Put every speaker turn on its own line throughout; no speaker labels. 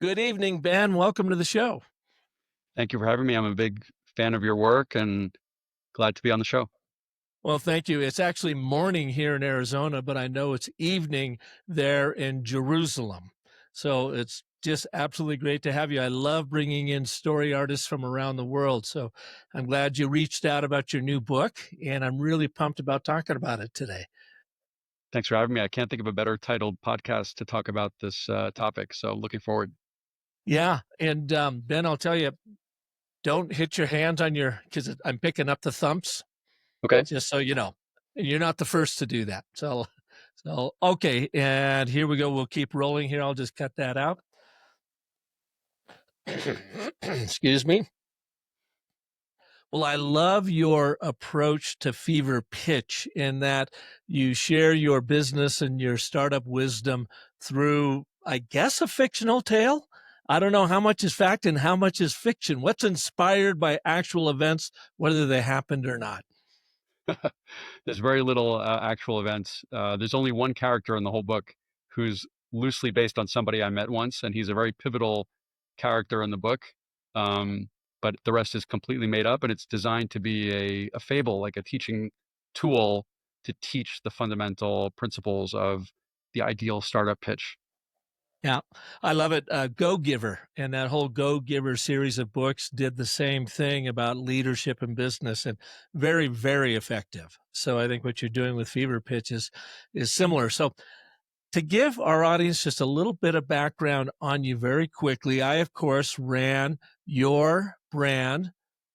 Good evening, Ben. Welcome to the show.
Thank you for having me. I'm a big fan of your work and glad to be on the show.
Well, thank you. It's actually morning here in Arizona, but I know it's evening there in Jerusalem. So it's just absolutely great to have you. I love bringing in story artists from around the world. So I'm glad you reached out about your new book, and I'm really pumped about talking about it today.
Thanks for having me. I can't think of a better titled podcast to talk about this topic. So looking forward.
Yeah. And Ben, I'll tell you, don't hit your hands on your, because I'm picking up the thumps,
Okay.
just so you know. And you're not the first to do that. So okay, and here we go. We'll keep rolling here. I'll just cut that out. Excuse me. Well, I love your approach to fever pitch in that you share your business and your startup wisdom through, I guess, a fictional tale. I don't know how much is fact and how much is fiction. What's inspired by actual events, whether they happened or not?
There's very little actual events. There's only one character in the whole book who's loosely based on somebody I met once, and he's a very pivotal character in the book. Um, but the rest is completely made up, and it's designed to be a fable, like a teaching tool to teach the fundamental principles of the ideal startup pitch.
Yeah, I love it. Go Giver and that whole Go Giver series of books did the same thing about leadership and business, and very, very effective. So I think what you're doing with Fever Pitch is similar. So to give our audience just a little bit of background on you very quickly, I of course ran your brand,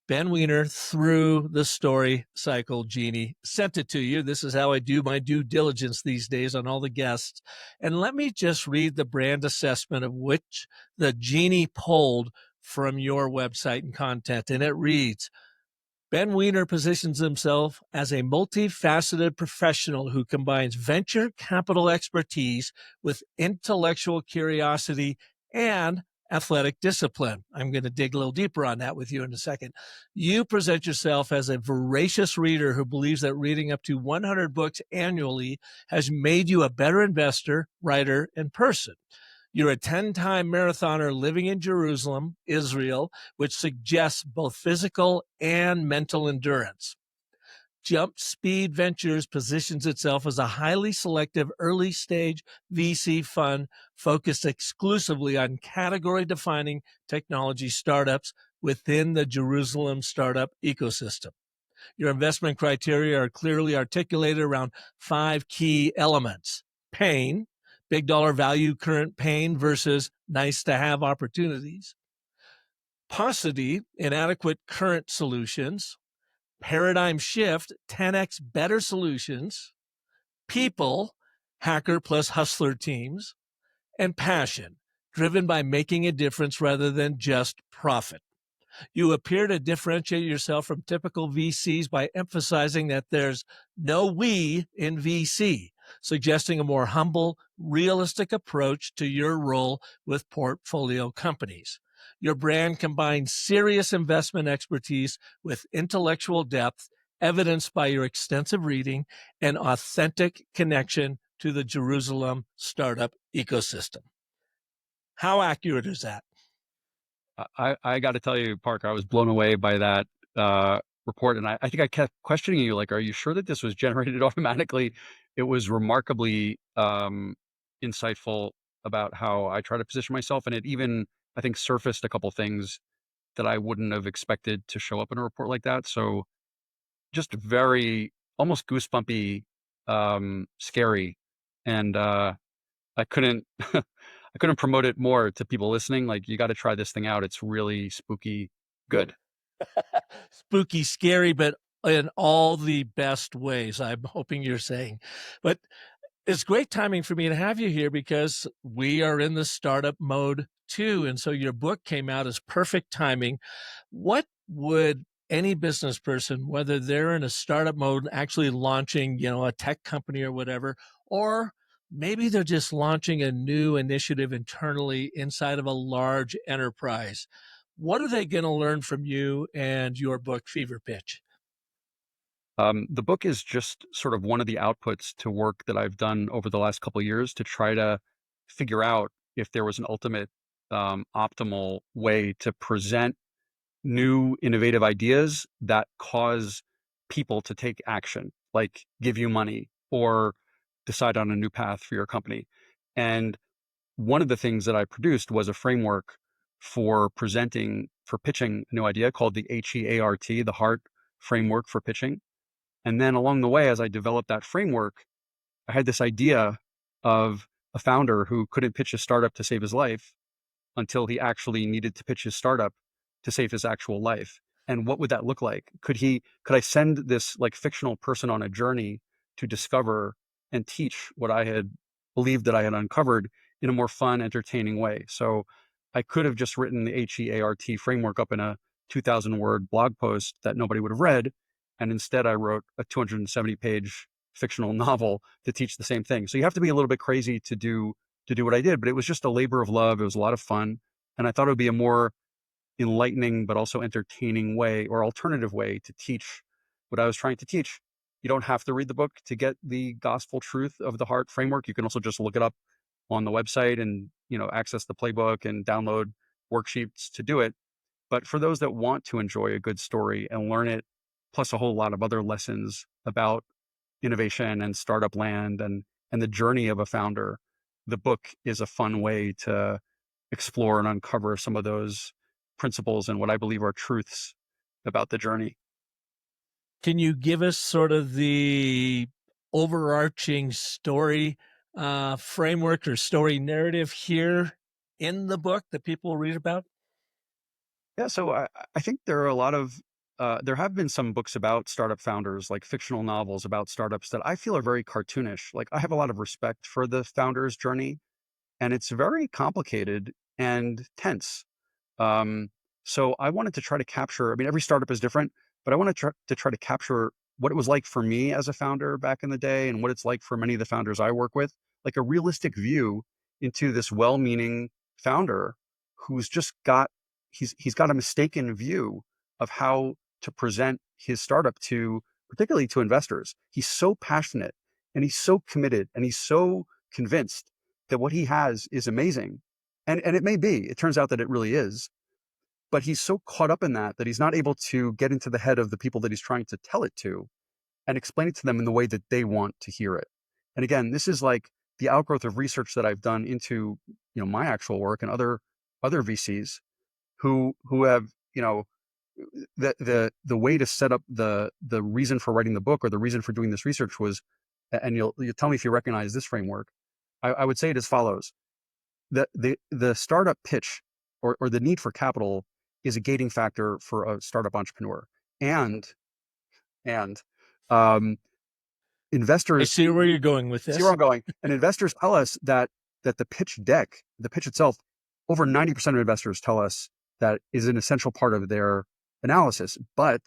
Ben Wiener, through the story cycle genie, sent it to you. This is how I do my due diligence these days on all the guests. And let me just read the brand assessment of which the genie pulled from your website and content. And it reads, Ben Wiener positions himself as a multifaceted professional who combines venture capital expertise with intellectual curiosity and athletic discipline. I'm going to dig a little deeper on that with you in a second. You present yourself as a voracious reader who believes that reading up to 100 books annually has made you a better investor, writer, and person. You're a 10-time marathoner living in Jerusalem, Israel, which suggests both physical and mental endurance. Jump Speed Ventures positions itself as a highly selective early stage VC fund focused exclusively on category defining technology startups within the Jerusalem startup ecosystem. Your investment criteria are clearly articulated around five key elements: pain, big dollar value, current pain versus nice to have opportunities; paucity, inadequate current solutions; paradigm shift, 10x better solutions; people, hacker plus hustler teams; and passion, driven by making a difference rather than just profit. You appear to differentiate yourself from typical VCs by emphasizing that there's no we in VC, suggesting a more humble, realistic approach to your role with portfolio companies. Your brand combines serious investment expertise with intellectual depth, evidenced by your extensive reading and authentic connection to the Jerusalem startup ecosystem. How accurate is that?
I got to tell you, Parker, I was blown away by that report, and I think I kept questioning you, like, "Are you sure that this was generated automatically?" It was remarkably insightful about how I try to position myself, and it even I think surfaced a couple things that I wouldn't have expected to show up in a report like that. So just very almost goosebumpy, scary, and I couldn't I couldn't promote it more to people listening. Like, you got to try this thing out. It's really spooky good.
Spooky, scary, but in all the best ways, I'm hoping you're saying. But it's great timing for me to have you here because we are in the startup mode too. And so your book came out as perfect timing. What would any business person, whether they're in a startup mode, actually launching, a tech company or whatever, or maybe they're just launching a new initiative internally inside of a large enterprise, what are they going to learn from you and your book, Fever Pitch?
The book is just sort of one of the outputs to work that I've done over the last couple of years to try to figure out if there was an ultimate optimal way to present new innovative ideas that cause people to take action, like give you money or decide on a new path for your company. And one of the things that I produced was a framework for pitching a new idea called the H.E.A.R.T, the Heart framework for pitching. And then along the way, as I developed that framework, I had this idea of a founder who couldn't pitch a startup to save his life until he actually needed to pitch his startup to save his actual life. And what would that look like? Could I send this like fictional person on a journey to discover and teach what I had believed that I had uncovered in a more fun, entertaining way? So I could have just written the H.E.A.R.T framework up in a 2,000 word blog post that nobody would have read. And instead I wrote a 270-page fictional novel to teach the same thing. So you have to be a little bit crazy to do what I did, but it was just a labor of love. It was a lot of fun. And I thought it would be a more enlightening, but also entertaining way or alternative way to teach what I was trying to teach. You don't have to read the book to get the gospel truth of the H.E.A.R.T framework. You can also just look it up on the website and, access the playbook and download worksheets to do it. But for those that want to enjoy a good story and learn it, plus a whole lot of other lessons about innovation and startup land and the journey of a founder, the book is a fun way to explore and uncover some of those principles and what I believe are truths about the journey.
Can you give us sort of the overarching story framework or story narrative here in the book that people read about?
Yeah, so I think there are a lot of there have been some books about startup founders, like fictional novels about startups that I feel are very cartoonish. Like I have a lot of respect for the founder's journey, and it's very complicated and tense. Um, so I wanted to try to capture, I mean, every startup is different, but I want to try to capture what it was like for me as a founder back in the day and what it's like for many of the founders I work with, like a realistic view into this well-meaning founder who's just got, he's got a mistaken view of how to present his startup to, particularly to investors. He's so passionate and he's so committed and he's so convinced that what he has is amazing. And it may be, it turns out that it really is, but he's so caught up in that he's not able to get into the head of the people that he's trying to tell it to and explain it to them in the way that they want to hear it. And again, this is like the outgrowth of research that I've done into, my actual work and other VCs who have, the way to set up the reason for writing the book or the reason for doing this research was, and you'll tell me if you recognize this framework. I would say it as follows: the startup pitch or the need for capital is a gating factor for a startup entrepreneur. And um,
I
investors
see where you're going with
see where
this.
I'm going. And investors tell us that the pitch deck, the pitch itself, over 90% of investors tell us that is an essential part of their analysis. But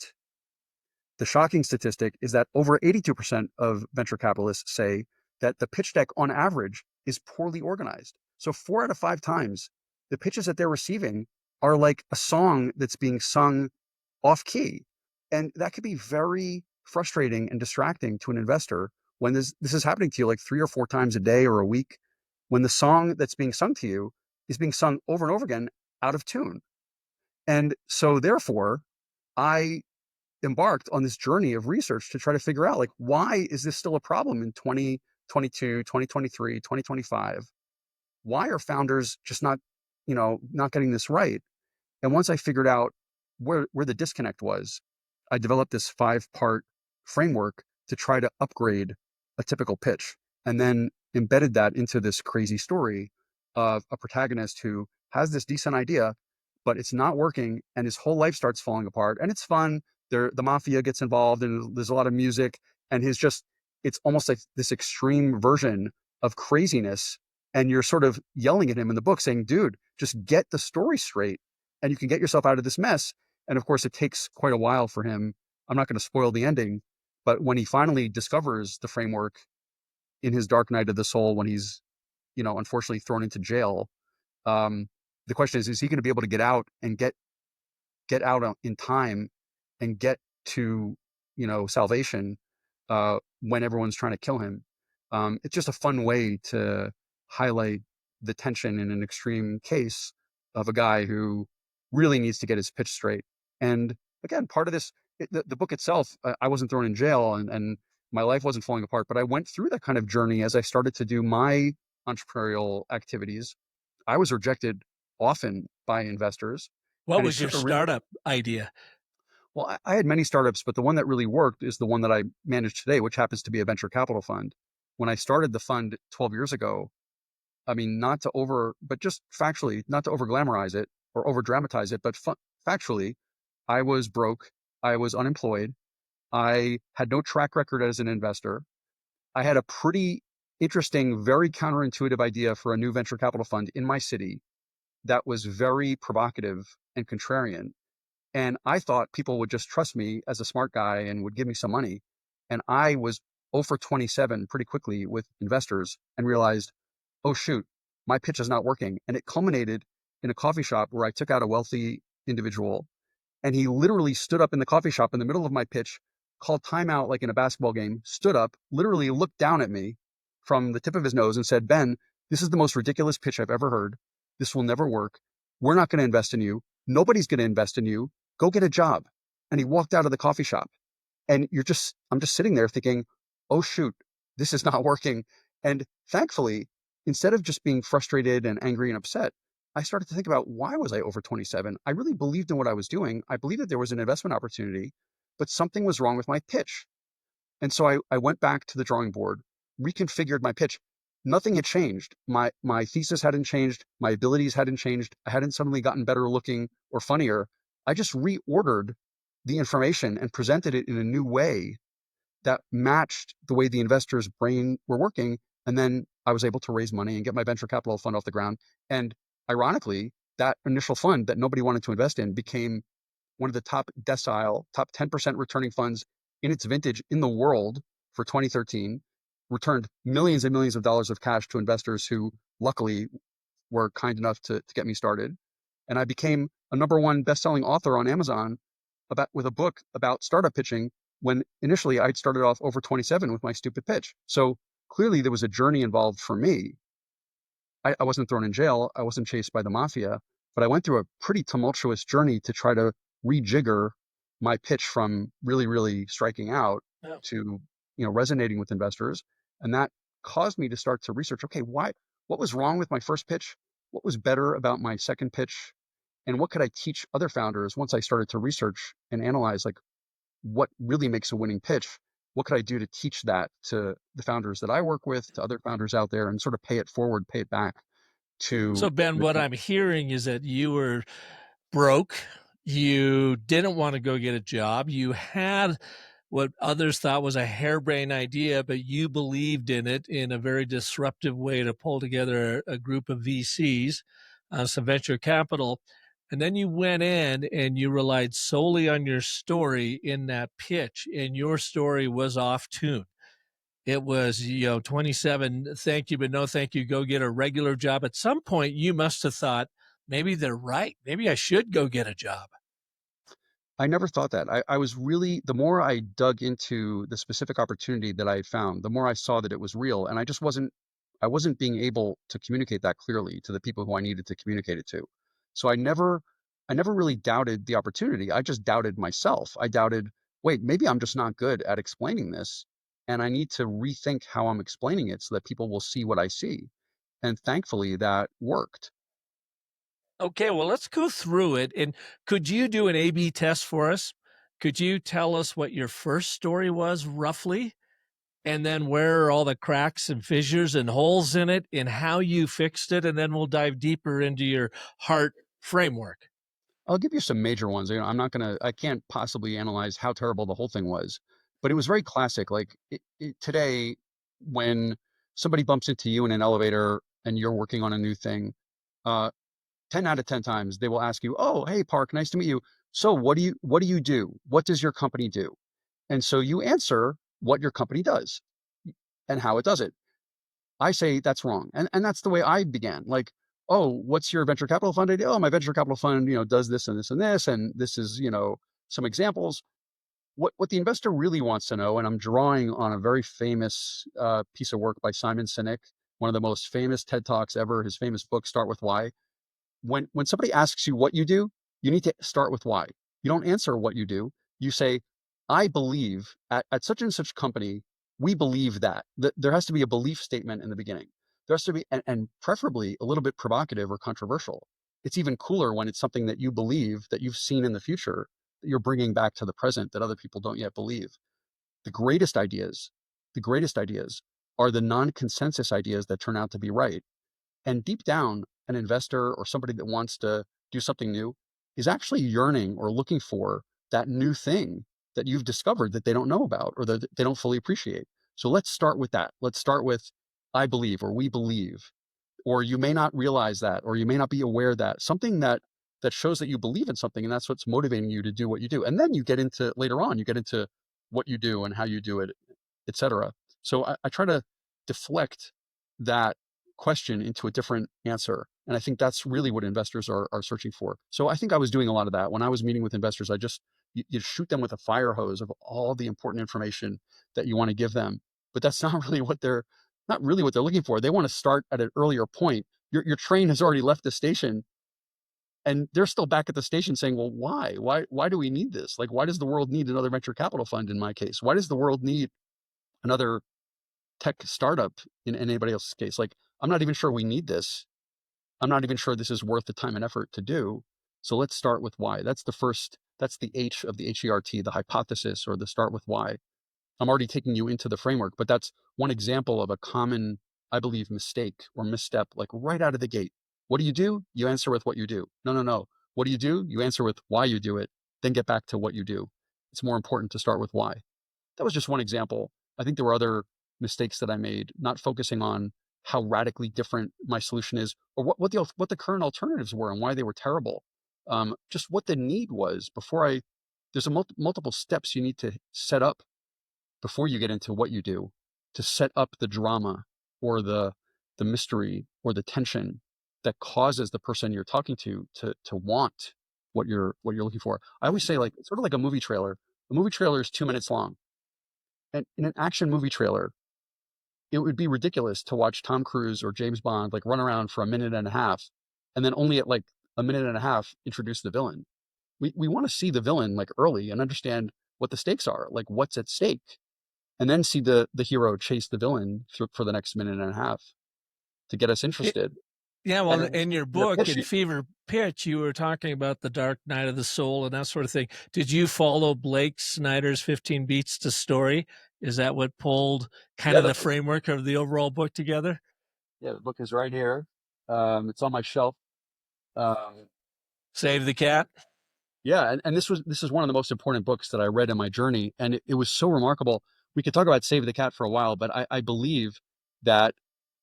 the shocking statistic is that over 82% of venture capitalists say that the pitch deck on average is poorly organized. So 4 out of 5 times, the pitches that they're receiving are like a song that's being sung off key. And that could be very frustrating and distracting to an investor when this is happening to you like 3 or 4 times a day or a week, when the song that's being sung to you is being sung over and over again out of tune. And so therefore, I embarked on this journey of research to try to figure out, like, why is this still a problem in 2022, 2023, 2025? Why are founders just not getting this right? And once I figured out where the disconnect was, I developed this 5-part framework to try to upgrade a typical pitch, and then embedded that into this crazy story of a protagonist who has this decent idea, but it's not working, and his whole life starts falling apart. And it's fun. The mafia gets involved, and there's a lot of music, and it's almost like this extreme version of craziness. And you're sort of yelling at him in the book saying, dude, just get the story straight and you can get yourself out of this mess. And of course, it takes quite a while for him. I'm not going to spoil the ending, but when he finally discovers the framework in his dark night of the soul, when he's, unfortunately thrown into jail, um, the question is he going to be able to get out and get out in time and get to, salvation when everyone's trying to kill him? It's just a fun way to highlight the tension in an extreme case of a guy who really needs to get his pitch straight. And again, part of this, the book itself, I wasn't thrown in jail and my life wasn't falling apart, but I went through that kind of journey as I started to do my entrepreneurial activities. I was rejected often by investors.
What
And it
was your
took a
startup idea?
well, I had many startups, but the one that really worked is the one that I manage today, which happens to be a venture capital fund. When I started the fund 12 years ago, I mean, but just factually, not to over glamorize it or over dramatize it, but factually, I was broke. I was unemployed. I had no track record as an investor. I had a pretty interesting, very counterintuitive idea for a new venture capital fund in my city that was very provocative and contrarian. And I thought people would just trust me as a smart guy and would give me some money. And I was 0 for 27 pretty quickly with investors and realized, oh, shoot, my pitch is not working. And it culminated in a coffee shop where I took out a wealthy individual and he literally stood up in the coffee shop in the middle of my pitch, called timeout like in a basketball game, stood up, literally looked down at me from the tip of his nose and said, Ben, this is the most ridiculous pitch I've ever heard. This will never work. We're not going to invest in you. Nobody's going to invest in you. Go get a job. And he walked out of the coffee shop. And I'm just sitting there thinking, oh, shoot, this is not working. And thankfully, instead of just being frustrated and angry and upset, I started to think about why was I over 27? I really believed in what I was doing. I believed that there was an investment opportunity, but something was wrong with my pitch. And so I went back to the drawing board, reconfigured my pitch. Nothing had changed. My thesis hadn't changed. My abilities hadn't changed. I hadn't suddenly gotten better looking or funnier. I just reordered the information and presented it in a new way that matched the way the investors' brain were working. And then I was able to raise money and get my venture capital fund off the ground. And ironically, that initial fund that nobody wanted to invest in became one of the top decile, top 10% returning funds in its vintage in the world for 2013, returned millions and millions of dollars of cash to investors who luckily were kind enough to get me started. And I became a number one best-selling author on Amazon with a book about startup pitching when initially I'd started off over 27 with my stupid pitch. So clearly there was a journey involved for me. I wasn't thrown in jail. I wasn't chased by the mafia, but I went through a pretty tumultuous journey to try to rejigger my pitch from really, really striking out
Yeah.
to, resonating with investors. And that caused me to start to research, okay, what was wrong with my first pitch? What was better about my second pitch? And what could I teach other founders once I started to research and analyze like what really makes a winning pitch? What could I do to teach that to the founders that I work with, to other founders out there, and sort of pay it forward, pay it back
So,
to
Ben,
the
what I'm hearing is that you were broke. You didn't want to go get a job. You had what others thought was a harebrained idea, but you believed in it in a very disruptive way to pull together a group of VCs, some venture capital. And then you went in and you relied solely on your story in that pitch, and your story was off tune. It was, 27, thank you, but no thank you, go get a regular job. At some point, you must have thought, maybe they're right. Maybe I should go get a job.
I never thought that. I was really, the more I dug into the specific opportunity that I had found, the more I saw that it was real. And I wasn't being able to communicate that clearly to the people who I needed to communicate it to. So I never really doubted the opportunity. I just doubted myself. I doubted, wait, maybe I'm just not good at explaining this. And I need to rethink how I'm explaining it so that people will see what I see. And thankfully that worked.
Okay, well, let's go through it. And could you do an A B test for us? Could you tell us what your first story was roughly? And then where are all the cracks and fissures and holes in it and how you fixed it? And then we'll dive deeper into your heart framework.
I'll give you some major ones. I can't possibly analyze how terrible the whole thing was, but it was very classic. Like today, when somebody bumps into you in an elevator and you're working on a new thing, uh, 10 out of 10 times they will ask you, oh, hey, Park, nice to meet you. So what do you do? What does your company do? And so you answer what your company does and how it does it. I say that's wrong. And that's the way I began. Like, oh, what's your venture capital fund idea? Oh, my venture capital fund, does this and this and this, and this is, some examples. What the investor really wants to know, and I'm drawing on a very famous piece of work by Simon Sinek, one of the most famous TED Talks ever, his famous book, Start with Why. when somebody asks you what you do, you need to start with why. You don't answer what you do. You say, I believe at such and such company, we believe that. There has to be a belief statement in the beginning. There has to be, and preferably a little bit provocative or controversial. It's even cooler when it's something that you believe, that you've seen in the future, that you're bringing back to the present, that other people don't yet believe. The greatest ideas, the greatest ideas are the non-consensus ideas that turn out to be right. And deep down, an investor or somebody that wants to do something new is actually yearning or looking for that new thing that you've discovered that they don't know about or that they don't fully appreciate. So let's start with that. Let's start with, I believe, or we believe, or you may not realize that, or you may not be aware that something that shows that you believe in something, and that's what's motivating you to do what you do. And then you get into later on, you get into what you do and how you do it, etc. So I try to deflect that question into a different answer. And I think that's really what investors are searching for. So I think I was doing a lot of that. When I was meeting with investors, you shoot them with a fire hose of all the important information that you want to give them. But that's not really what they're looking for. They want to start at an earlier point. Your train has already left the station and they're still back at the station saying, well, why do we need this? Like, why does the world need another venture capital fund in my case? Why does the world need another tech startup in anybody else's case? Like, I'm not even sure we need this. I'm not even sure this is worth the time and effort to do. So let's start with why. That's the H of the H.E.A.R.T, the hypothesis, or the start with why. I'm already taking you into the framework, but that's one example of a common, I believe, mistake or misstep, like right out of the gate. What do? You answer with what you do. No, no, no. What do? You answer with why you do it, then get back to what you do. It's more important to start with why. That was just one example. I think there were other mistakes that I made, not focusing on how radically different my solution is, or what the current alternatives were and why they were terrible. Just what the need was before I. There's multiple steps you need to set up before you get into what you do to set up the drama or the mystery or the tension that causes the person you're talking to want what you're looking for. I always say, like, it's sort of like a movie trailer. A movie trailer is 2 minutes long. And in an action movie trailer, it would be ridiculous to watch Tom Cruise or James Bond like run around for a minute and a half and then only at like a minute and a half introduce the villain. We want to see the villain like early and understand what the stakes are, like what's at stake, and then see the hero chase the villain for the next minute and a half to get us interested.
Yeah, well,
And
in your
in a
book,
pitch,
in Fever Pitch, you were talking about the Dark Night of the Soul and that sort of thing. Did you follow Blake Snyder's 15 Beats to Story? Is that what pulled kind
yeah,
of the framework of the overall book together?
yeah, the book is right here. It's on my shelf. Um,
Save the Cat?
Yeah, and this is one of the most important books that I read in my journey, and it was so remarkable. We could talk about Save the Cat for a while, but I believe that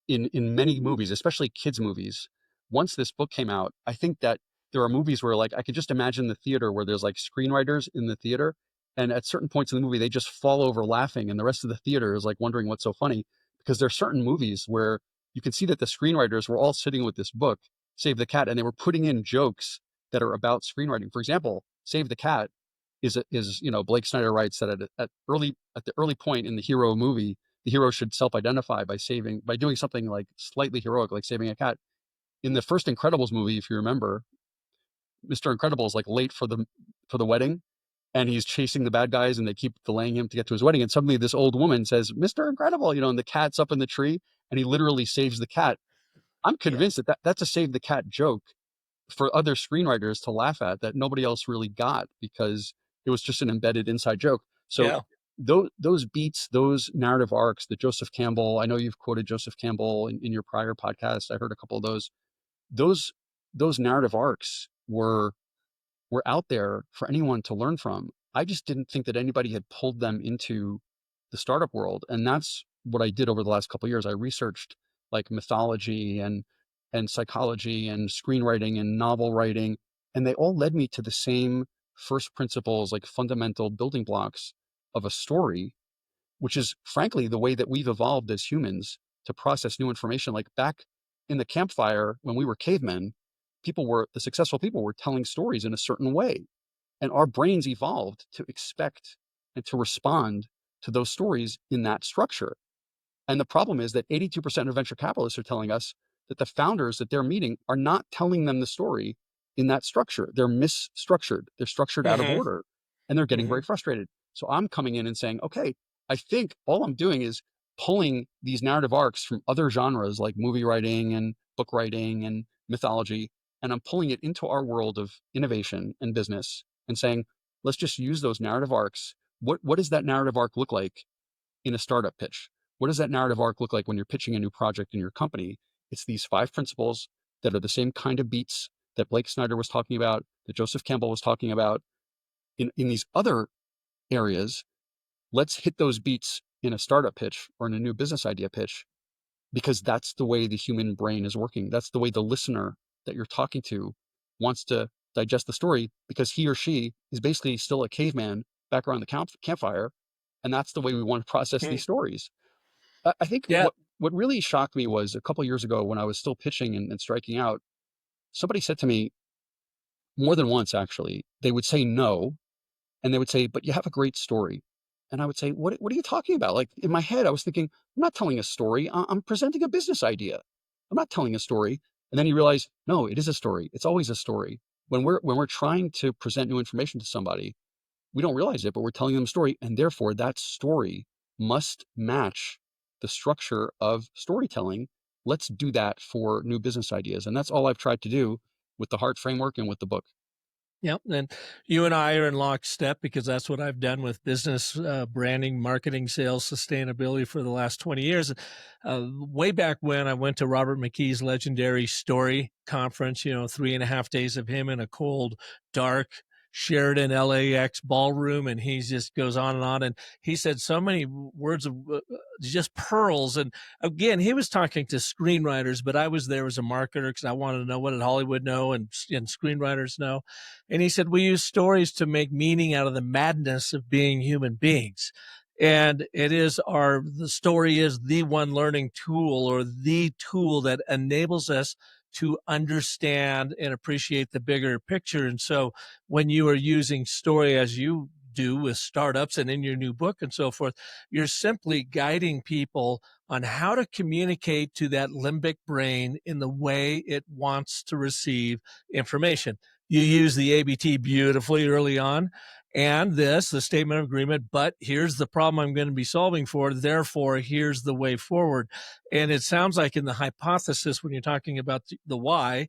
in many movies, especially kids movies, once this book came out, I think that there are movies where, like, I could just imagine the theater where there's like screenwriters in the theater, and at certain points in the movie they just fall over laughing, and the rest of the theater is like wondering what's so funny, because there are certain movies where you can see that the screenwriters were all sitting with this book, Save the Cat, and they were putting in jokes that are about screenwriting. For example, Save the Cat is Blake Snyder writes that at the early point in the hero movie, the hero should self-identify by doing something like slightly heroic, like saving a cat. In the first Incredibles movie, if you remember, Mr. Incredible is like late for the wedding, and he's chasing the bad guys, and they keep delaying him to get to his wedding. And suddenly, this old woman says, "Mr. Incredible," and the cat's up in the tree, and he literally saves the cat. I'm
Yeah.
convinced that that's a save the cat joke for other screenwriters to laugh at that nobody else really got because it was just an embedded inside joke. So
Yeah.
those beats, those narrative arcs that Joseph Campbell, I know you've quoted Joseph Campbell in your prior podcast. I heard a couple of those, those narrative arcs were out there for anyone to learn from. I just didn't think that anybody had pulled them into the startup world. And that's what I did over the last couple of years. I researched like mythology and psychology and screenwriting and novel writing, and they all led me to the same first principles, like fundamental building blocks of a story, which is frankly the way that we've evolved as humans to process new information. Like back in the campfire when we were cavemen, the successful people were telling stories in a certain way, and our brains evolved to expect and to respond to those stories in that structure. And the problem is that 82% of venture capitalists are telling us that the founders that they're meeting are not telling them the story in that structure. They're misstructured. They're structured out of
Hmm.
order, and they're getting
Hmm.
very frustrated. So I'm coming in and saying, okay, I think all I'm doing is pulling these narrative arcs from other genres like movie writing and book writing and mythology, and I'm pulling it into our world of innovation and business and saying, let's just use those narrative arcs. What does that narrative arc look like in a startup pitch? What does that narrative arc look like when you're pitching a new project in your company? It's these 5 principles that are the same kind of beats that Blake Snyder was talking about, that Joseph Campbell was talking about in these other areas. Let's hit those beats in a startup pitch or in a new business idea pitch, because that's the way the human brain is working. That's the way the listener that you're talking to wants to digest the story, because he or she is basically still a caveman back around the campfire. And that's the way we want to process these stories. I think
Yeah.
what really shocked me was a couple of years ago when I was still pitching and striking out, somebody said to me more than once, actually, they would say no, and they would say, but you have a great story. And I would say, what are you talking about? Like in my head, I was thinking, I'm not telling a story. I'm presenting a business idea. I'm not telling a story. And then you realize, no, it is a story. It's always a story. When we're trying to present new information to somebody, we don't realize it, but we're telling them a story. And therefore that story must match the structure of storytelling. Let's do that for new business ideas. And that's all I've tried to do with the H.E.A.R.T framework and with the book.
Yep. And you and I are in lockstep because that's what I've done with business, branding, marketing, sales, sustainability for the last 20 years. Way back when I went to Robert McKee's legendary story conference, 3.5 days of him in a cold, dark Sheridan LAX ballroom. And he just goes on and on. And he said so many words of just pearls. And again, he was talking to screenwriters, but I was there as a marketer because I wanted to know what did Hollywood know and screenwriters know. And he said, we use stories to make meaning out of the madness of being human beings. And the story is the one learning tool, or the tool that enables us to understand and appreciate the bigger picture. And so when you are using story as you do with startups and in your new book and so forth, you're simply guiding people on how to communicate to that limbic brain in the way it wants to receive information. You use the ABT beautifully early on. And the statement of agreement, but here's the problem I'm going to be solving for. Therefore, here's the way forward. And it sounds like in the hypothesis, when you're talking about the why,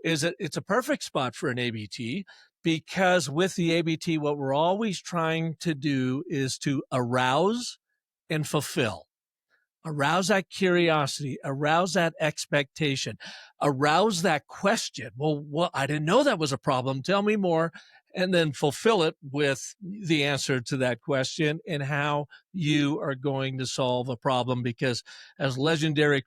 is that it's a perfect spot for an ABT, because with the ABT, what we're always trying to do is to arouse and fulfill. Arouse that curiosity, arouse that expectation, arouse that question. Well, I didn't know that was a problem. Tell me more. And then fulfill it with the answer to that question and how you are going to solve a problem. Because as legendary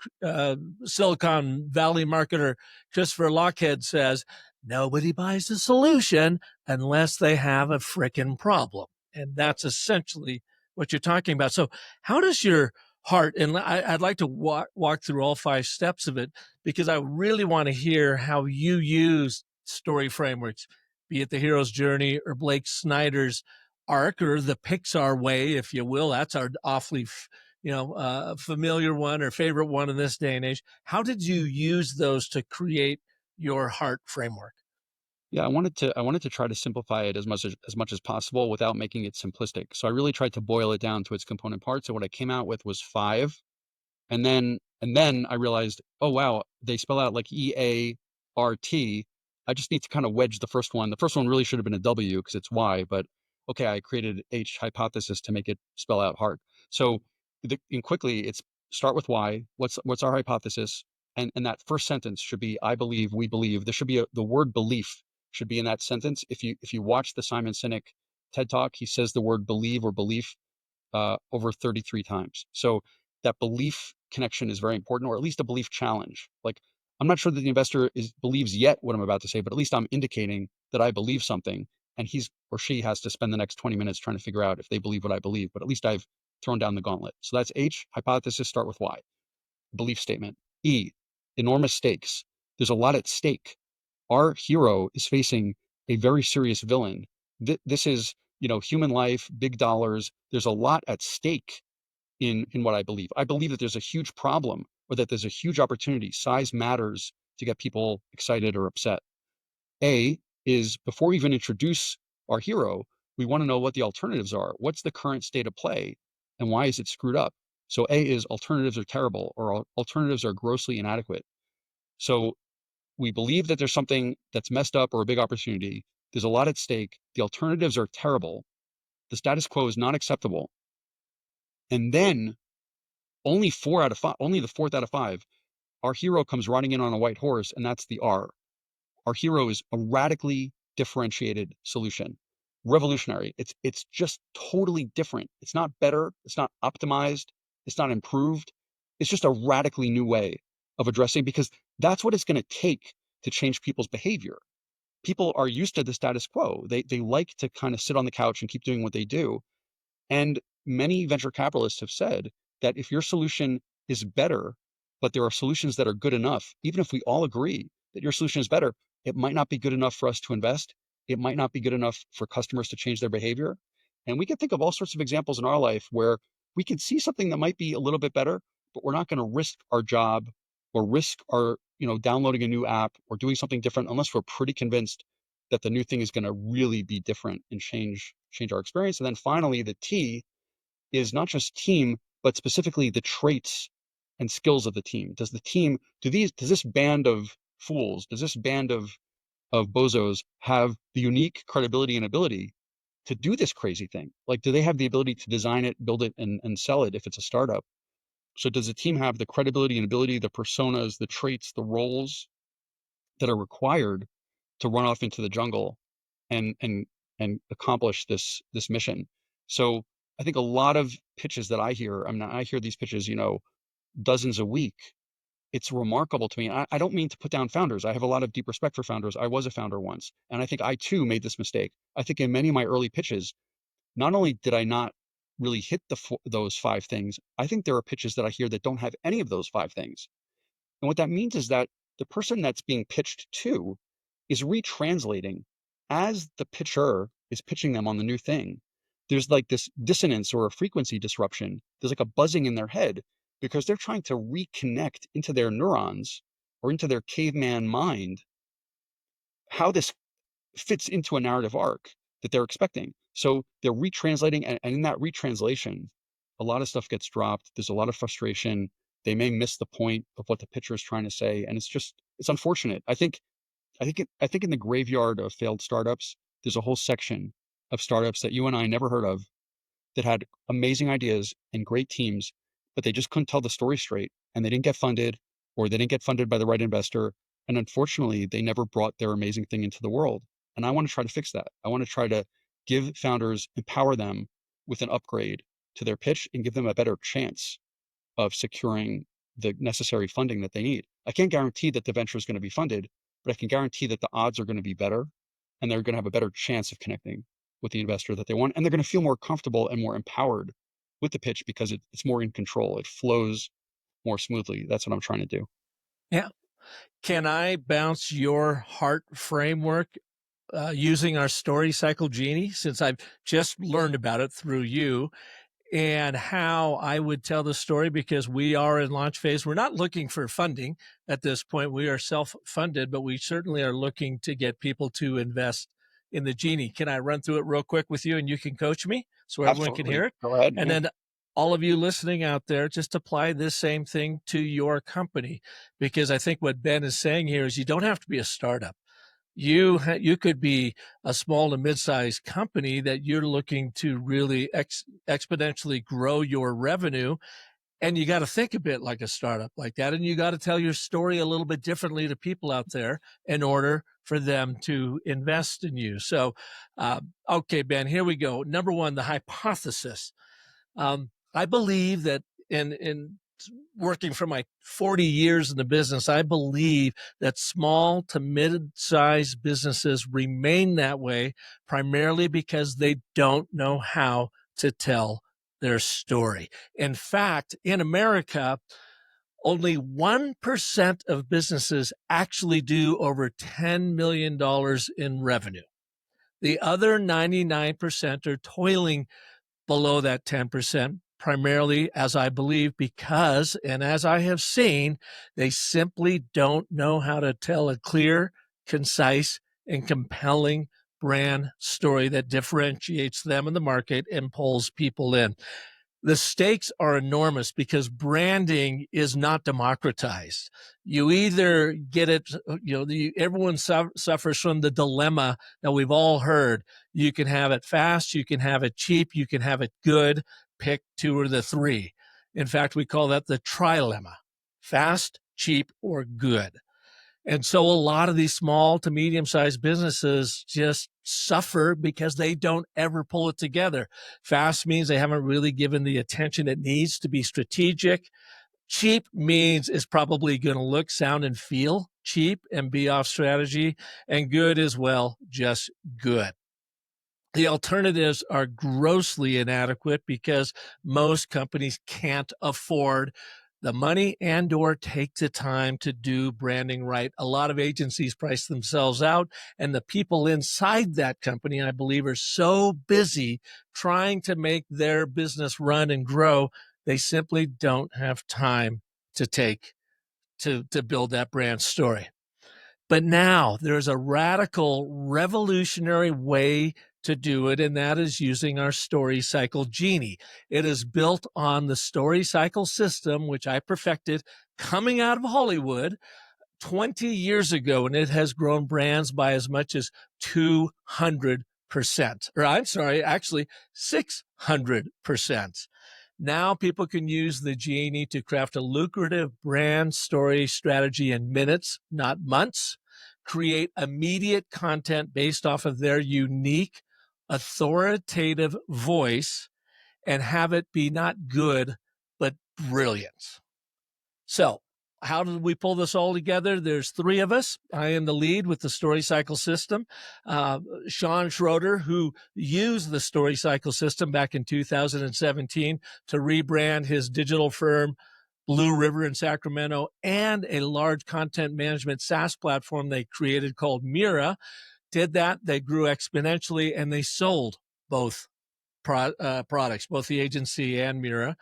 Silicon Valley marketer Christopher Lochhead says, nobody buys a solution unless they have a frickin' problem. And that's essentially what you're talking about. So how does your heart, and I'd like to walk through all 5 steps of it, because I really want to hear how you use story frameworks, be it the hero's journey or Blake Snyder's arc or the Pixar way, if you will. That's our awfully familiar one or favorite one in this day and age. How did you use those to create your H.E.A.R.T framework?
Yeah, I wanted to try to simplify it as much as possible without making it simplistic. So I really tried to boil it down to its component parts. So what I came out with was 5. And then I realized, oh wow, they spell out like E-A-R-T. I just need to kind of wedge the first one. The first one really should have been a W because it's Y, but okay, I created H hypothesis to make it spell out heart. So and quickly, it's start with Y. What's our hypothesis? And that first sentence should be I believe, we believe. There should be the word belief should be in that sentence. If you watch the Simon Sinek TED Talk, he says the word believe or belief over 33 times. So that belief connection is very important, or at least a belief challenge. Like, I'm not sure that the investor believes yet what I'm about to say, but at least I'm indicating that I believe something, and he's or she has to spend the next 20 minutes trying to figure out if they believe what I believe. But at least I've thrown down the gauntlet. So that's H, hypothesis, start with Y, belief statement. E, enormous stakes. There's a lot at stake. Our hero is facing a very serious villain. This is, human life, big dollars. There's a lot at stake in what I believe. I believe that there's a huge problem or that there's a huge opportunity. Size matters to get people excited or upset. A is, before we even introduce our hero, we want to know what the alternatives are. What's the current state of play and why is it screwed up? So A is alternatives are terrible, or alternatives are grossly inadequate. So we believe that there's something that's messed up or a big opportunity. There's a lot at stake. The alternatives are terrible. The status quo is not acceptable. And then only the fourth out of five, our hero comes riding in on a white horse, and that's the R. Our hero is a radically differentiated solution. Revolutionary. It's just totally different. It's not better. It's not optimized. It's not improved. It's just a radically new way of addressing, because that's what it's going to take to change people's behavior. People are used to the status quo. They like to kind of sit on the couch and keep doing what they do. And many venture capitalists have said that if your solution is better, but there are solutions that are good enough, even if we all agree that your solution is better, it might not be good enough for us to invest. It might not be good enough for customers to change their behavior. And we can think of all sorts of examples in our life where we can see something that might be a little bit better, but we're not going to risk our job or risk our, downloading a new app or doing something different unless we're pretty convinced that the new thing is going to really be different and change our experience. And then finally, the T is not just team, but specifically the traits and skills of the team. Does this band of fools, does this band of bozos have the unique credibility and ability to do this crazy thing? Like, do they have the ability to design it, build it, and sell it if it's a startup? So does the team have the credibility and ability, the personas, the traits, the roles that are required to run off into the jungle and accomplish this mission? So I think a lot of pitches that I hear, I hear these pitches, dozens a week. It's remarkable to me. I don't mean to put down founders. I have a lot of deep respect for founders. I was a founder once, and I think I too made this mistake. I think in many of my early pitches, not only did I not really hit those five things, I think there are pitches that I hear that don't have any of those five things. And what that means is that the person that's being pitched to is retranslating as the pitcher is pitching them on the new thing. There's like this dissonance or a frequency disruption. There's like a buzzing in their head because they're trying to reconnect into their neurons or into their caveman mind how this fits into a narrative arc that they're expecting. So they're retranslating, and in that retranslation, a lot of stuff gets dropped. There's a lot of frustration. They may miss the point of what the pitcher is trying to say, and it's unfortunate. I think in the graveyard of failed startups, there's a whole section of startups that you and I never heard of that had amazing ideas and great teams, but they just couldn't tell the story straight, and they didn't get funded, or they didn't get funded by the right investor. And unfortunately, they never brought their amazing thing into the world. And I want to try to fix that. I want to try to give founders, empower them with an upgrade to their pitch and give them a better chance of securing the necessary funding that they need. I can't guarantee that the venture is going to be funded, but I can guarantee that the odds are going to be better, and they're going to have a better chance of connecting with the investor that they want. And they're going to feel more comfortable and more empowered with the pitch because it's more in control. It flows more smoothly. That's what I'm trying to do.
Yeah. Can I bounce your heart framework using our story cycle genie, since I've just learned about it through you, and how I would tell the story? Because we are in launch phase. We're not looking for funding at this point. We are self-funded, but we certainly are looking to get people to invest in the genie. Can I run through it real quick with you, and you can coach me so everyone can
Absolutely.
hear it?
Go ahead.
And then all of you listening out there, just apply this same thing to your company, because I think what Ben is saying here is you don't have to be a startup. You could be a small to mid-sized company that you're looking to really exponentially grow your revenue, and you got to think a bit like a startup like that, and you got to tell your story a little bit differently to people out there in order for them to invest in you. So, okay, Ben, here we go. Number one, the hypothesis. I believe that in working for my 40 years in the business, I believe that small to mid-sized businesses remain that way primarily because they don't know how to tell their story. In fact, in America, only 1% of businesses actually do over $10 million in revenue. The other 99% are toiling below that 10%, primarily, as I believe, because, and as I have seen, they simply don't know how to tell a clear, concise, and compelling brand story that differentiates them in the market and pulls people in. The stakes are enormous because branding is not democratized. You either get it, everyone suffers from the dilemma that we've all heard. You can have it fast, you can have it cheap, you can have it good. Pick two or the three. In fact, we call that the trilemma: fast, cheap, or good. And so a lot of these small to medium sized businesses just suffer because they don't ever pull it together. Fast means they haven't really given the attention it needs to be strategic. Cheap means it's probably going to look, sound, and feel cheap and be off strategy. And good is, well, just good. The alternatives are grossly inadequate because most companies can't afford the money and or take the time to do branding right. A lot of agencies price themselves out, and the people inside that company, I believe, are so busy trying to make their business run and grow, they simply don't have time to take to build that brand story. But now there's a radical, revolutionary way to do it, and that is using our story cycle genie. It is built on the story cycle system, which I perfected coming out of Hollywood 20 years ago, and it has grown brands by as much as 200%. Or I'm sorry, actually 600%. Now people can use the Genie to craft a lucrative brand story strategy in minutes, not months, create immediate content based off of their unique, authoritative voice, and have it be not good, but brilliant. So, how did we pull this all together? There's three of us. I am the lead with the story cycle system. Sean Schroeder, who used the story cycle system back in 2017 to rebrand his digital firm, Blue River in Sacramento, and a large content management SaaS platform they created called Mira, did that. They grew exponentially and they sold both products, both the agency and Mira.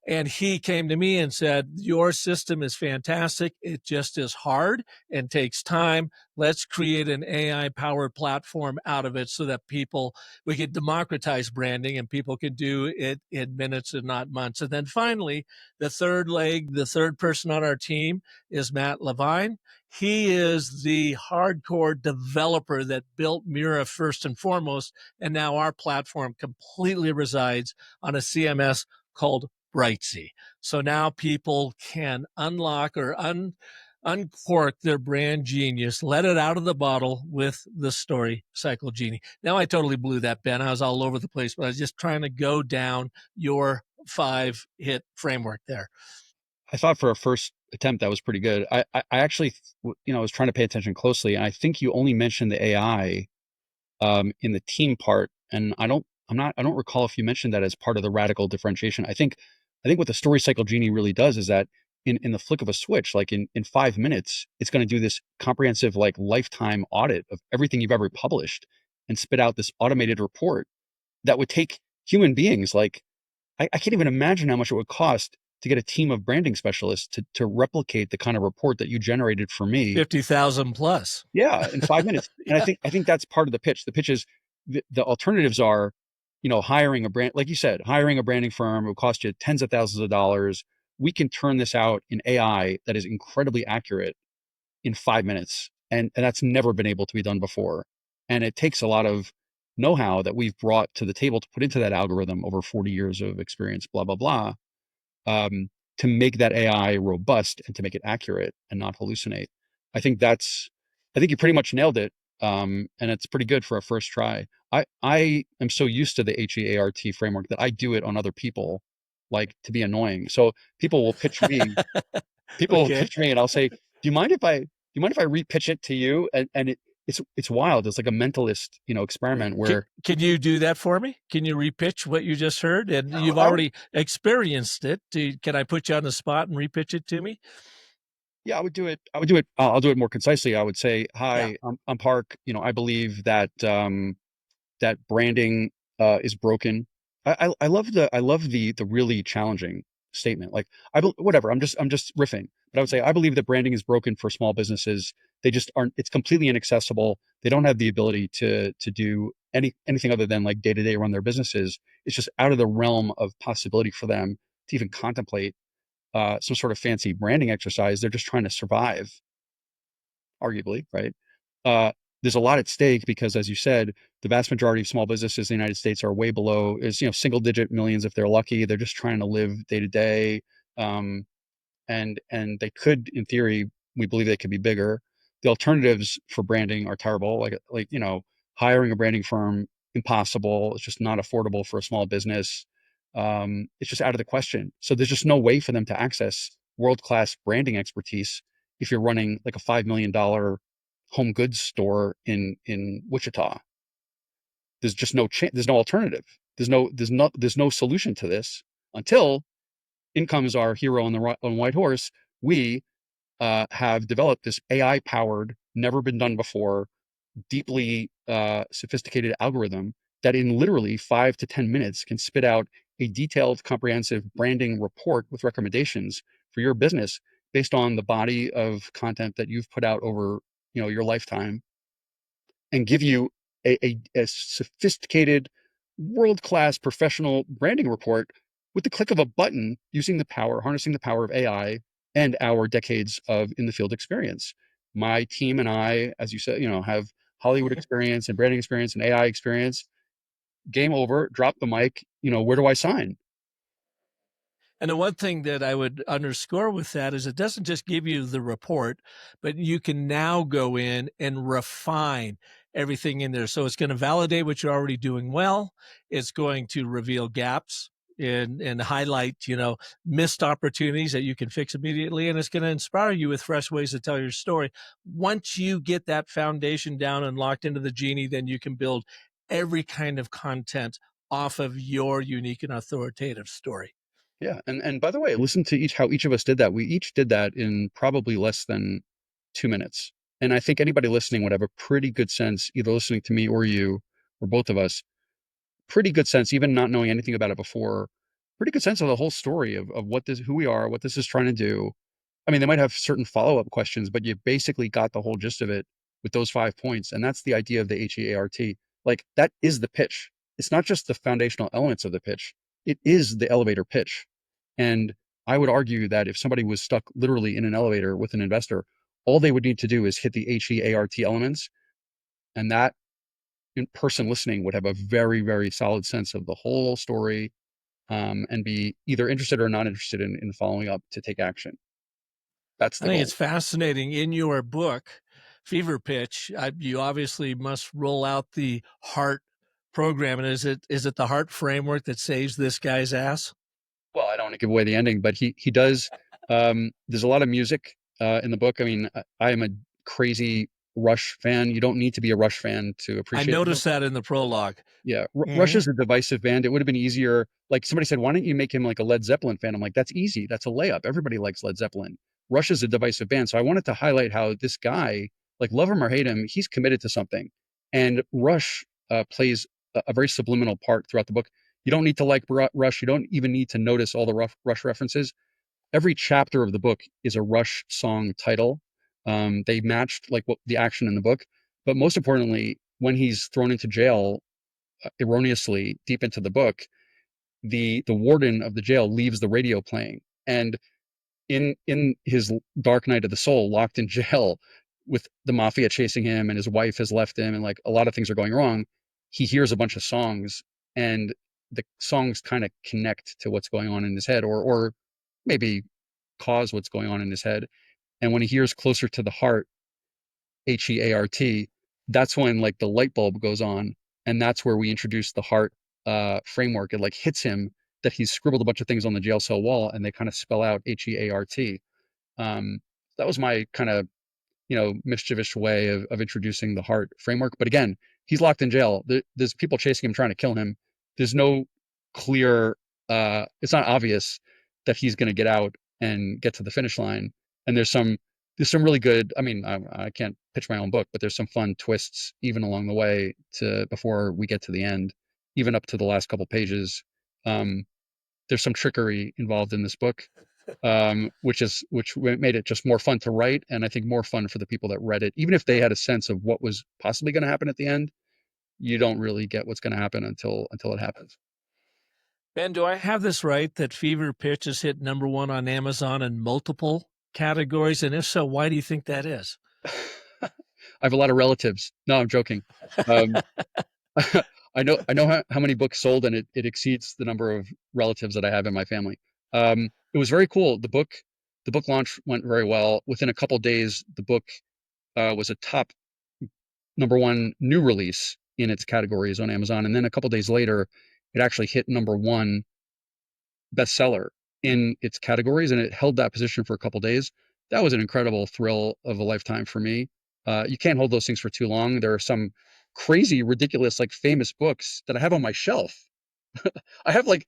And he came to me and said, your system is fantastic. It just is hard and takes time. Let's create an AI powered platform out of it so that we can democratize branding and people can do it in minutes and not months. And then finally, the third leg, the third person on our team is Matt Levine. He is the hardcore developer that built Mira first and foremost. And now our platform completely resides on a CMS called Brightsea. So now people can unlock or uncork their brand genius, let it out of the bottle with the story cycle genie. Now I totally blew that, Ben. I was all over the place, but I was just trying to go down your 5-hit framework there.
I thought for a first attempt that was pretty good. I actually, was trying to pay attention closely, and I think you only mentioned the AI in the team part, and I don't recall if you mentioned that as part of the radical differentiation. I think what the story cycle genie really does is that in the flick of a switch, like in 5 minutes, it's going to do this comprehensive like lifetime audit of everything you've ever published and spit out this automated report that would take human beings like I can't even imagine how much it would cost to get a team of branding specialists to replicate the kind of report that you generated for me.
50,000 plus.
Yeah, in 5 minutes. And
Yeah.
I think that's part of the pitch. The pitch is the alternatives are, hiring a brand, like you said, hiring a branding firm will cost you tens of thousands of dollars. We can turn this out in AI that is incredibly accurate in 5 minutes. And that's never been able to be done before. And it takes a lot of know-how that we've brought to the table to put into that algorithm over 40 years of experience, blah, blah, blah, to make that AI robust and to make it accurate and not hallucinate. I think you pretty much nailed it. And it's pretty good for a first try. I am so used to the H.E.A.R.T framework that I do it on other people, like to be annoying. So people will pitch me,
Okay.
and I'll say, do you mind if I repitch it to you? And it's wild. It's like a mentalist, experiment where
Can you do that for me? Can you repitch what you just heard? And you've
I would,
already experienced it. Can I put you on the spot and repitch it to me?
yeah, I would do it. I'll do it more concisely. I would say,
Yeah.
hi, I'm Park. I believe that, that branding, is broken. I love the really challenging statement. Like whatever. I'm just riffing, but I would say I believe that branding is broken for small businesses. They just aren't. It's completely inaccessible. They don't have the ability to do anything other than like day to day run their businesses. It's just out of the realm of possibility for them to even contemplate some sort of fancy branding exercise. They're just trying to survive, arguably, right? Uh, there's a lot at stake because, as you said, the vast majority of small businesses in the United States are way below, is single digit millions if they're lucky. They're just trying to live day to day. Um, and they could, in theory, we believe they could be bigger. The alternatives for branding are terrible, like hiring a branding firm, impossible. It's just not affordable for a small business. It's just out of the question. So there's just no way for them to access world-class branding expertise if you're running like a $5 million home goods store in Wichita. There's just no chance. There's no alternative. There's no solution to this until in comes our hero on on white horse. We have developed this AI powered, never been done before, deeply sophisticated algorithm that in literally 5 to 10 minutes can spit out a detailed, comprehensive branding report with recommendations for your business based on the body of content that you've put out over your lifetime, and give you a sophisticated, world-class professional branding report with the click of a button using harnessing the power of AI and our decades of in the field experience. My team and I, as you said, have Hollywood experience and branding experience and AI experience. Game over, drop the mic, where do I sign?
And the one thing that I would underscore with that is it doesn't just give you the report, but you can now go in and refine everything in there. So it's going to validate what you're already doing well. It's going to reveal gaps and highlight, missed opportunities that you can fix immediately. And it's going to inspire you with fresh ways to tell your story. Once you get that foundation down and locked into the genie, then you can build every kind of content off of your unique and authoritative story.
Yeah, and by the way, listen to how each of us did that. We each did that in probably less than 2 minutes. And I think anybody listening would have a pretty good sense, either listening to me or you, or both of us, pretty good sense, even not knowing anything about it before, pretty good sense of the whole story of who we are, what this is trying to do. I mean, they might have certain follow-up questions, but you basically got the whole gist of it with those 5 points. And that's the idea of the HEART. Like that is the pitch. It's not just the foundational elements of the pitch. It is the elevator pitch. And I would argue that if somebody was stuck literally in an elevator with an investor, all they would need to do is hit the HEART elements, and that in person listening would have a very, very solid sense of the whole story, and be either interested or not interested in following up to take action. That's
I
the
think
goal.
it's fascinating. In your book, Fever Pitch, you obviously must roll out the Heart program. And is it the Heart framework that saves this guy's ass?
Well, I don't want to give away the ending, but he does. There's a lot of music in the book. I mean, I am a crazy Rush fan. You don't need to be a Rush fan to
I
appreciate the book.
noticed that in the prologue.
Yeah, Rush
Hmm.
is a divisive band. It would have been easier. Like somebody said, why don't you make him like a Led Zeppelin fan? I'm like, that's easy. That's a layup. Everybody likes Led Zeppelin. Rush is a divisive band. So I wanted to highlight how this guy, like love him or hate him, he's committed to something. And Rush plays a very subliminal part throughout the book. You don't need to like Rush. You don't even need to notice all the Rush references. Every chapter of the book is a Rush song title. They matched like what the action in the book. But most importantly, when he's thrown into jail erroneously deep into the book, the warden of the jail leaves the radio playing, and in his dark night of the soul, locked in jail with the mafia chasing him and his wife has left him and like a lot of things are going wrong, he hears a bunch of songs, and the songs kind of connect to what's going on in his head, or maybe cause what's going on in his head. And when he hears Closer to the Heart, HEART, that's when like the light bulb goes on. And that's where we introduce the Heart framework. It like hits him that he's scribbled a bunch of things on the jail cell wall, and they kind of spell out HEART. Um, that was my kind of mischievous way of introducing the H.E.A.R.T framework. But again, he's locked in jail. There's people chasing him, trying to kill him. There's no clear. It's not obvious that he's going to get out and get to the finish line. And there's some really good. I mean, I can't pitch my own book, but there's some fun twists even along the way to before we get to the end, even up to the last couple pages. there's some trickery involved in this book, which made it just more fun to write, and I think more fun for the people that read it. Even if they had a sense of what was possibly going to happen at the end, you don't really get what's going to happen until it happens.
Ben, do I have this right that Fever Pitch has hit #1 on Amazon in multiple categories? And if so, why do you think that is?
I have a lot of relatives. No, I'm joking. Um, I know how many books sold, and it exceeds the number of relatives that I have in my family. It was very cool. The book launch went very well. Within a couple days, the book was a top #1 new release in its categories on Amazon, and then a couple days later, it actually hit #1 bestseller in its categories, and it held that position for a couple days. That was an incredible thrill of a lifetime for me. You can't hold those things for too long. There are some crazy, ridiculous, like famous books that I have on my shelf. I have like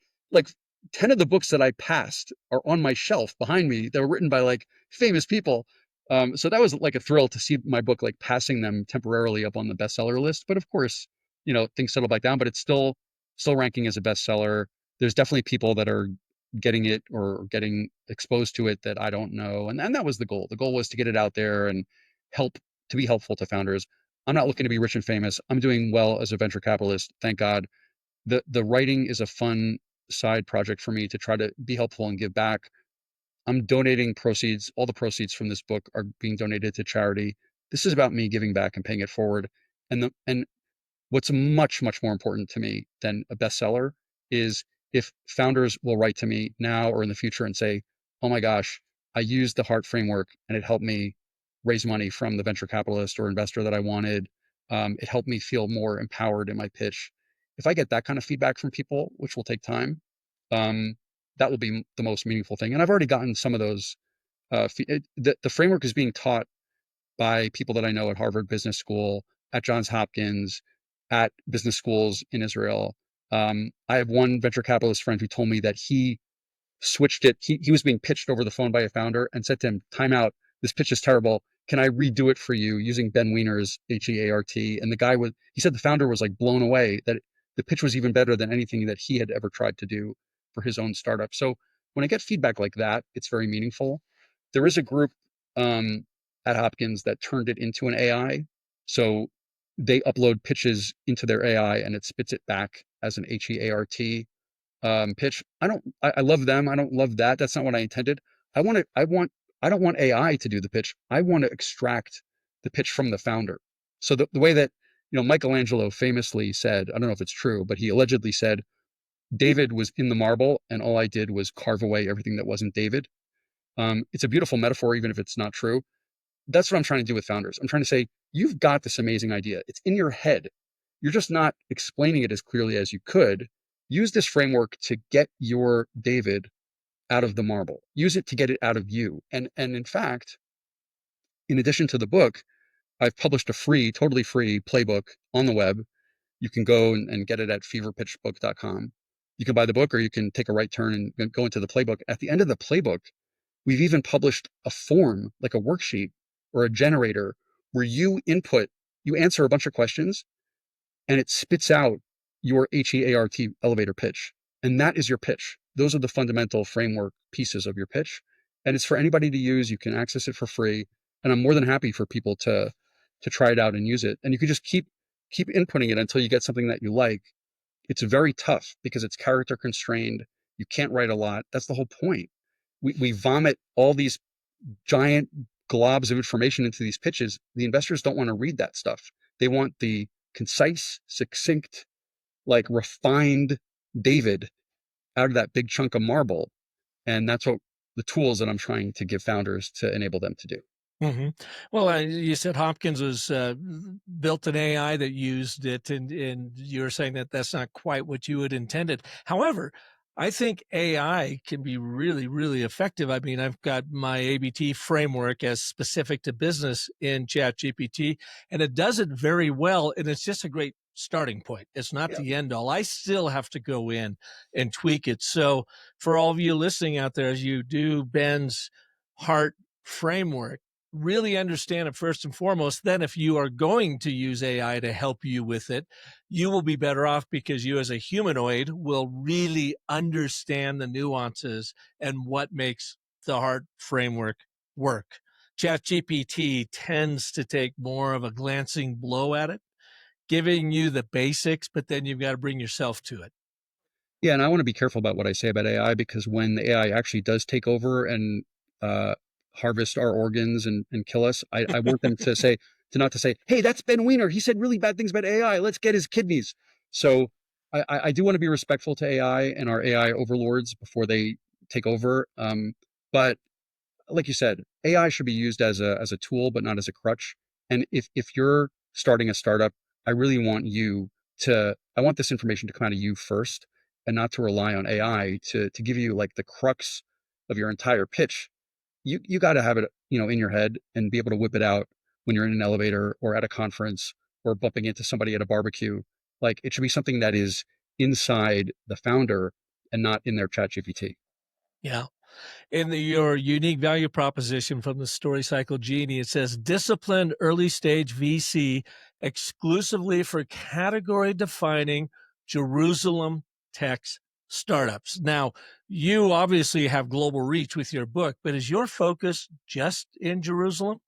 10 of the books that I passed are on my shelf behind me that were written by like famous people. So that was like a thrill to see my book like passing them temporarily up on the bestseller list. But of course, things settle back down, but it's still ranking as a bestseller. There's definitely people that are getting it or getting exposed to it that I don't know. And that was the goal. The goal was to get it out there and help to be helpful to founders. I'm not looking to be rich and famous. I'm doing well as a venture capitalist, thank God. The writing is a fun side project for me to try to be helpful and give back. I'm donating proceeds. All the proceeds from this book are being donated to charity. This is about me giving back and paying it forward. And what's much, much more important to me than a bestseller is if founders will write to me now or in the future and say, oh my gosh, I used the H.E.A.R.T framework and it helped me raise money from the venture capitalist or investor that I wanted. It helped me feel more empowered in my pitch. If I get that kind of feedback from people, which will take time, um, that will be the most meaningful thing. And I've already gotten some of those. The framework is being taught by people that I know at Harvard Business School, at Johns Hopkins, at business schools in Israel. I have one venture capitalist friend who told me that he switched it. He was being pitched over the phone by a founder and said to him, time out, this pitch is terrible. Can I redo it for you using Ben Wiener's H.E.A.R.T? And he said the founder was like blown away that the pitch was even better than anything that he had ever tried to do for his own startup. So when I get feedback like that, it's very meaningful. There is a group at Hopkins that turned it into an AI. So they upload pitches into their AI and it spits it back as an H.E.A.R.T pitch. I love them. I don't love that. That's not what I intended. I don't want AI to do the pitch. I want to extract the pitch from the founder. So the way that, Michelangelo famously said, I don't know if it's true, but he allegedly said, David was in the marble and all I did was carve away everything that wasn't David. It's a beautiful metaphor, even if it's not true. That's what I'm trying to do with founders. I'm trying to say, you've got this amazing idea. It's in your head. You're just not explaining it as clearly as you could. Use this framework to get your David out of the marble. Use it to get it out of you. And in fact, in addition to the book, I've published a totally free playbook on the web. You can go and get it at feverpitchbook.com. You can buy the book or you can take a right turn and go into the playbook. At the end of the playbook, we've even published a form, like a worksheet or a generator, where you answer a bunch of questions and it spits out your H.E.A.R.T elevator pitch. And that is your pitch. Those are the fundamental framework pieces of your pitch. And it's for anybody to use. You can access it for free. And I'm more than happy for people to try it out and use it. And you can just keep inputting it until you get something that you like. It's very tough because it's character constrained. You can't write a lot. That's the whole point. We vomit all these giant globs of information into these pitches. The investors don't want to read that stuff. They want the concise, succinct, like refined David out of that big chunk of marble. And that's what the tools that I'm trying to give founders to enable them to do.
Mm-hmm. Well, you said Hopkins was built an AI that used it, and you were saying that that's not quite what you had intended. However, I think AI can be really, really effective. I mean, I've got my ABT framework as specific to business in ChatGPT, and it does it very well. And it's just a great starting point. It's not
Yeah.
the end all. I still have to go in and tweak it. So, for all of you listening out there, as you do Ben's H.E.A.R.T framework, really understand it first and foremost. Then, if you are going to use AI to help you with it, you will be better off because you, as a humanoid, will really understand the nuances and what makes the H.E.A.R.T framework work. ChatGPT tends to take more of a glancing blow at it, giving you the basics, but then you've got to bring yourself to it.
Yeah, and I want to be careful about what I say about AI because when the AI actually does take over and uh, harvest our organs and kill us, I want them to say to not to say, "Hey, that's Ben Wiener. He said really bad things about AI. Let's get his kidneys." So I do want to be respectful to AI and our AI overlords before they take over. But like you said, AI should be used as a tool, but not as a crutch. And if you're starting a startup, I really want you I want this information to come out of you first and not to rely on AI to give you like the crux of your entire pitch. You got to have it, in your head and be able to whip it out when you're in an elevator or at a conference or bumping into somebody at a barbecue. Like it should be something that is inside the founder and not in their chat GPT.
Yeah. In your unique value proposition from the Story Cycle Genie, it says disciplined early stage VC exclusively for category defining Jerusalem tech startups. Now, you obviously have global reach with your book, but is your focus just in Jerusalem?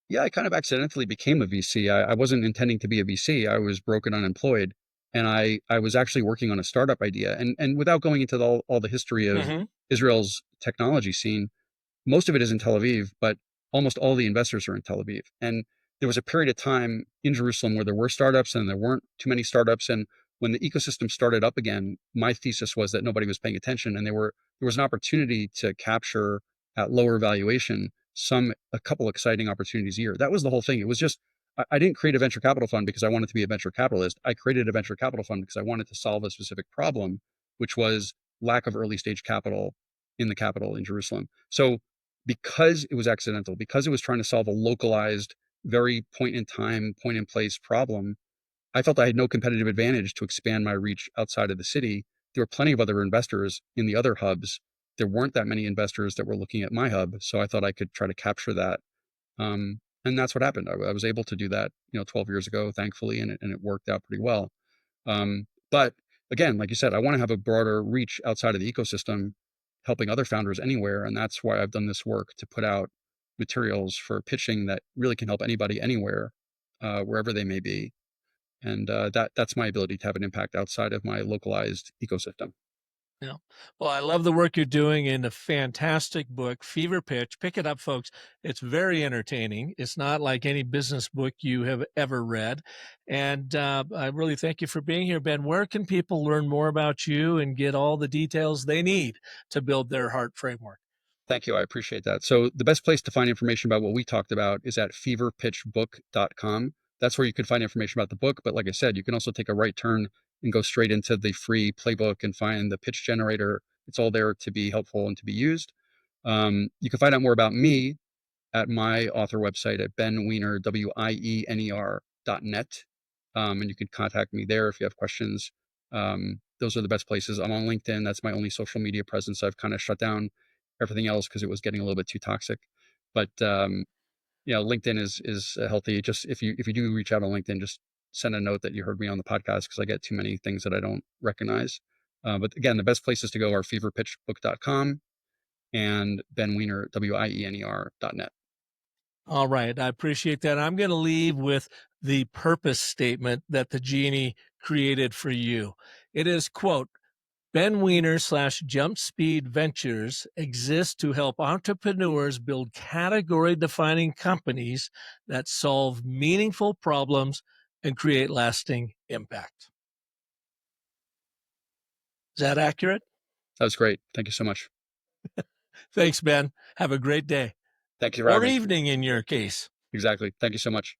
Yeah, I kind of accidentally became a VC. I wasn't intending to be a VC. I was broke and unemployed, and I was actually working on a startup idea. And without going into all the history of
Mm-hmm.
Israel's technology scene, most of it is in Tel Aviv, but almost all the investors are in Tel Aviv. And there was a period of time in Jerusalem where there were startups and there weren't too many startups. And when the ecosystem started up again, my thesis was that nobody was paying attention, and there was an opportunity to capture at lower valuation a couple exciting opportunities a year. That was the whole thing. It was just I didn't create a venture capital fund because I wanted to be a venture capitalist. I created a venture capital fund because I wanted to solve a specific problem, which was lack of early stage capital in the capital in Jerusalem. So because it was accidental, because it was trying to solve a localized, very point in time, point in place problem, I felt I had no competitive advantage to expand my reach outside of the city. There were plenty of other investors in the other hubs. There weren't that many investors that were looking at my hub, so I thought I could try to capture that. And that's what happened. I was able to do that, 12 years ago, thankfully, and it worked out pretty well. But again, like you said, I want to have a broader reach outside of the ecosystem, helping other founders anywhere. And that's why I've done this work to put out materials for pitching that really can help anybody anywhere, wherever they may be. And that's my ability to have an impact outside of my localized ecosystem.
Yeah. Well, I love the work you're doing in a fantastic book, Fever Pitch. Pick it up, folks. It's very entertaining. It's not like any business book you have ever read. And I really thank you for being here, Ben. Where can people learn more about you and get all the details they need to build their H.E.A.R.T framework?
Thank you. I appreciate that. So the best place to find information about what we talked about is at feverpitchbook.com. That's where you can find information about the book. But like I said, you can also take a right turn and go straight into the free playbook and find the pitch generator. It's all there to be helpful and to be used. You can find out more about me at my author website at benwiener, WIENER.net. And you can contact me there if you have questions. Those are the best places. I'm on LinkedIn. That's my only social media presence. I've kind of shut down everything else because it was getting a little bit too toxic. But LinkedIn is healthy. Just if you do reach out on LinkedIn, just send a note that you heard me on the podcast because I get too many things that I don't recognize. But again, the best places to go are feverpitchbook.com and Ben Wiener, WIENER.net.
All right. I appreciate that. I'm going to leave with the purpose statement that the genie created for you. It is, quote, Ben Wiener slash Jump Speed Ventures exists to help entrepreneurs build category defining companies that solve meaningful problems and create lasting impact. Is that accurate?
That was great. Thank you so much.
Thanks, Ben. Have a great day
Thank you for
or
having me.
evening in your case.
Exactly. Thank you so much.